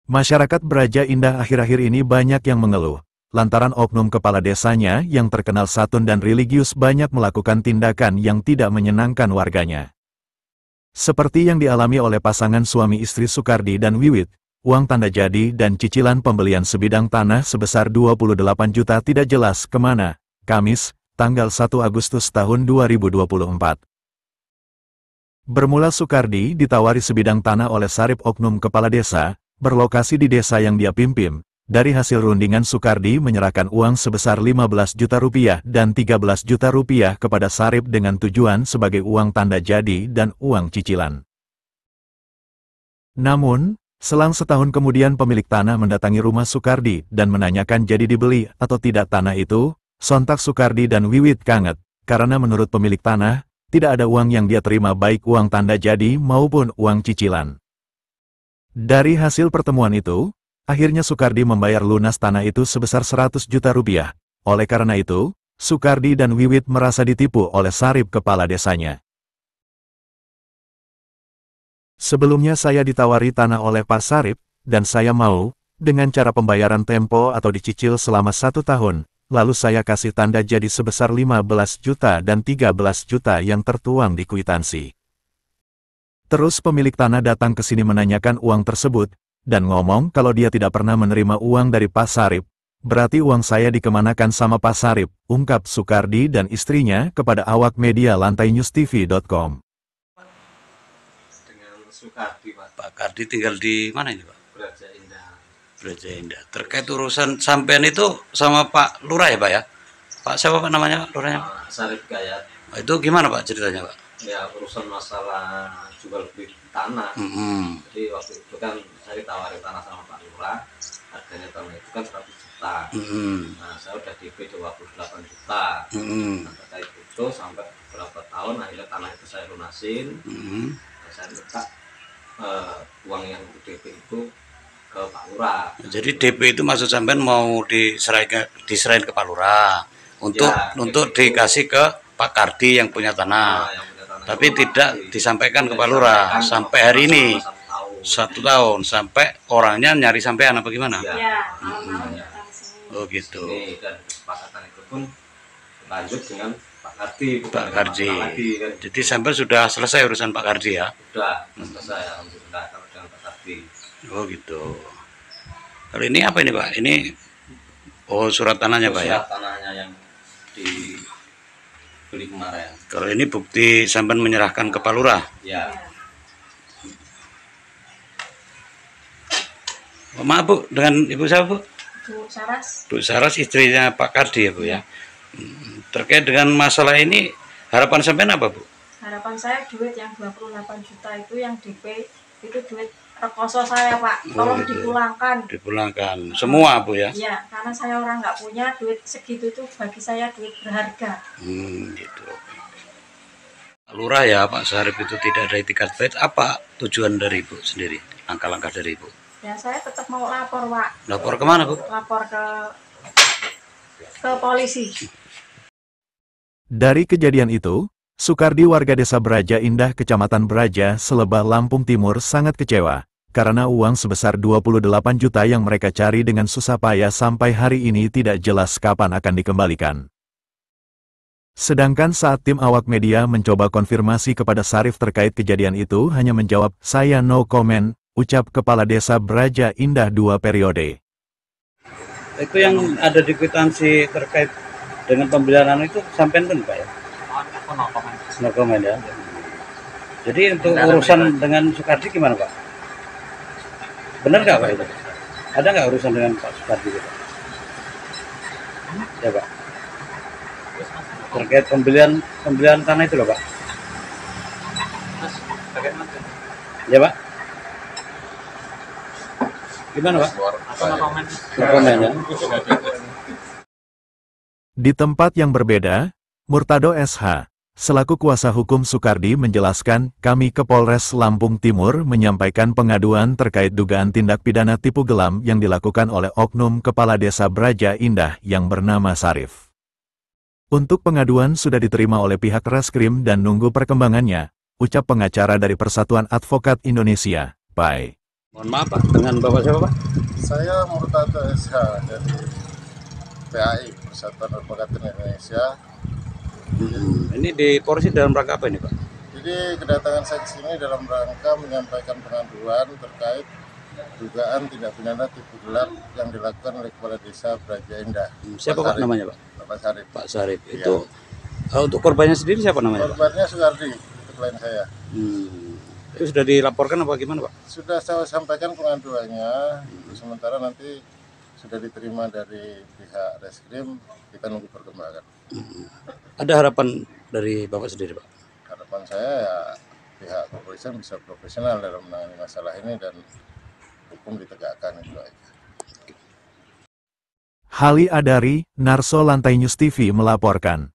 Masyarakat Braja Indah akhir-akhir ini banyak yang mengeluh, lantaran oknum kepala desanya yang terkenal santun dan religius banyak melakukan tindakan yang tidak menyenangkan warganya. Seperti yang dialami oleh pasangan suami istri Sukardi dan Wiwit, uang tanda jadi dan cicilan pembelian sebidang tanah sebesar 28 juta tidak jelas kemana, Kamis, tanggal 1 Agustus tahun 2024. Bermula Sukardi ditawari sebidang tanah oleh Sarip oknum kepala desa, berlokasi di desa yang dia pimpin. Dari hasil rundingan Sukardi menyerahkan uang sebesar 15 juta rupiah dan 13 juta rupiah kepada Sarip dengan tujuan sebagai uang tanda jadi dan uang cicilan. Namun, selang setahun kemudian pemilik tanah mendatangi rumah Sukardi dan menanyakan jadi dibeli atau tidak tanah itu, sontak Sukardi dan Wiwit kaget, karena menurut pemilik tanah, tidak ada uang yang dia terima baik uang tanda jadi maupun uang cicilan. Dari hasil pertemuan itu, akhirnya Sukardi membayar lunas tanah itu sebesar 100 juta rupiah. Oleh karena itu, Sukardi dan Wiwit merasa ditipu oleh Sarip kepala desanya. Sebelumnya saya ditawari tanah oleh Pak Sarip, dan saya mau, dengan cara pembayaran tempo atau dicicil selama 1 tahun, lalu saya kasih tanda jadi sebesar 15 juta dan 13 juta yang tertuang di kwitansi. Terus pemilik tanah datang ke sini menanyakan uang tersebut, dan ngomong kalau dia tidak pernah menerima uang dari Pak Sarip. Berarti uang saya dikemanakan sama Pak Sarip, ungkap Sukardi dan istrinya kepada awak media LantaiNewsTV.com. Dengan Sukardi, Pak. Pak Kardi tinggal di mana ini, Pak? Braja Indah. Braja Indah. Terkait urusan sampean itu sama Pak Lurah ya, Pak ya? Pak siapa Pak namanya, lurahnya? Sarip Gayat. Itu gimana Pak ceritanya, Pak? Ya, urusan masalah jual beli tanah. Jadi waktu itu kan saya ditawarin tanah sama Pak Lurah, harganya tanah itu kan 100 juta. Nah, saya udah DP 28 juta. Nah, terkait itu sampai beberapa tahun akhirnya tanah itu saya lunasin. Nah, saya minta uang yang DP itu ke Pak Lurah. Jadi DP itu maksud sampean mau diserahin ke Pak Lurah untuk dikasih ke Pak Kardi yang punya tanah. Tapi tidak disampaikan ke Pak Lurah sampai hari ini 1 tahun sampai orangnya nyari sampean apa gimana? Ya. Oh gitu. Dan kesepakatan itu pun lanjut dengan Pak Kardi. Pak Kardi. Jadi sampai sudah selesai urusan Pak Kardi ya? Sudah selesai alhamdulillah kalau dengan Pak Kardi. Oh gitu. Kalau ini apa ini Pak? Ini surat tanahnya Pak ya? Surat tanahnya yang dibeli kemarin. Kalau ini bukti sampean menyerahkan ke Pak Lurah? Ya. Oh, maaf Bu, dengan Ibu siapa Bu? Bu Saras. Bu Saras istrinya Pak Kardi ya Bu ya? Terkait dengan masalah ini, harapan sampean apa Bu? Harapan saya duit yang 28 juta itu yang DP itu duit rekoso saya Pak. Tolong dipulangkan. Dipulangkan semua Bu ya? Iya, karena saya orang nggak punya duit segitu tuh bagi saya duit berharga. Gitu. Lurah ya Pak Sarip itu tidak ada itikat baik. Apa tujuan dari Ibu sendiri? Langkah-langkah dari Ibu? Ya saya tetap mau lapor Pak. Lapor kemana Bu? Lapor ke polisi. Dari kejadian itu, Sukardi warga desa Braja Indah Kecamatan Braja, Selebah, Lampung Timur sangat kecewa, karena uang sebesar 28 juta yang mereka cari dengan susah payah sampai hari ini tidak jelas kapan akan dikembalikan. Sedangkan saat tim awak media mencoba konfirmasi kepada Sarip terkait kejadian itu hanya menjawab, "Saya no comment," ucap Kepala Desa Braja Indah 2 periode. Itu yang ada di kwitansi terkait dengan pembelian itu sampean pun Pak ya? No comment ya. Jadi untuk urusan dengan Sukardi gimana Pak? Benar nggak Pak itu? Ada nggak urusan dengan Pak Sukardi Pak? Ya Pak. Terkait pembelian tanah itu loh Pak. Ya Pak. Gimana Pak? No comment ya. Di tempat yang berbeda, Murtado SH, selaku kuasa hukum Sukardi menjelaskan, kami ke Polres Lampung Timur menyampaikan pengaduan terkait dugaan tindak pidana tipu gelam yang dilakukan oleh oknum Kepala Desa Braja Indah yang bernama Sarif. Untuk pengaduan sudah diterima oleh pihak Reskrim dan nunggu perkembangannya, ucap pengacara dari Persatuan Advokat Indonesia, PAI. Mohon maaf Pak, dengan Bapak siapa Pak? Saya Murtado SH dari PAI, Persatuan Advokat Indonesia. Ini di Polres dalam rangka apa ini Pak? Jadi kedatangan saya ke sini dalam rangka menyampaikan pengaduan terkait dugaan tindak pidana tipu gelap yang dilakukan oleh Kepala Desa Braja Indah. Siapa Pak namanya Pak? Bapak Sarip. Pak Sarip. Itu untuk korbannya sendiri siapa namanya Pak? Korbannya Sugardi, itu klien saya. Itu sudah dilaporkan apa gimana Pak? Sudah saya sampaikan pengaduannya, sementara nanti sudah diterima dari pihak reskrim, kita nunggu perkembangan. Ada harapan dari Bapak sendiri Pak? Harapan saya ya pihak kepolisian bisa profesional dalam menangani masalah ini dan hukum ditegakkan itu aja. Hali Adari, Narso Lantai News TV melaporkan.